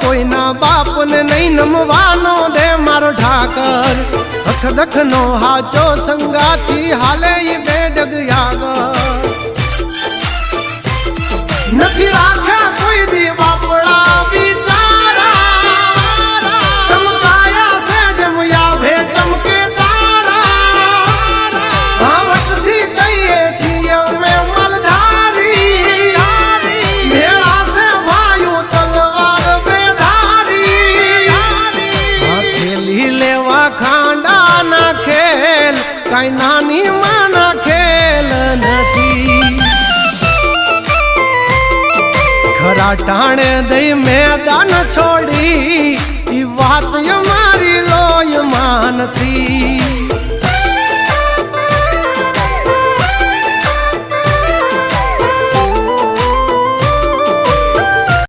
કોઈના બાપને નહીં નમવાનો દે મારો ઠાકર અખદખ નો હાચો સંગાથી હાલે ઈ બેડગ યાગર નથી રાખ્યા કોઈ દી બાપડા બિચારા ચમકાયા છે જેમ યાભે ચમકે તારા ભાવટથી કહીએ છીએ અમે મલધારી ભેળા છે ભાઈઓ તલવાર બેધારી ખેલી લેવા ખાંડા ના ખેલ કઈ નાની માના ખેલ નથી ખરા ટાણે દઈ મેદાન છોડી ઈ વાત મારી લોય માનથી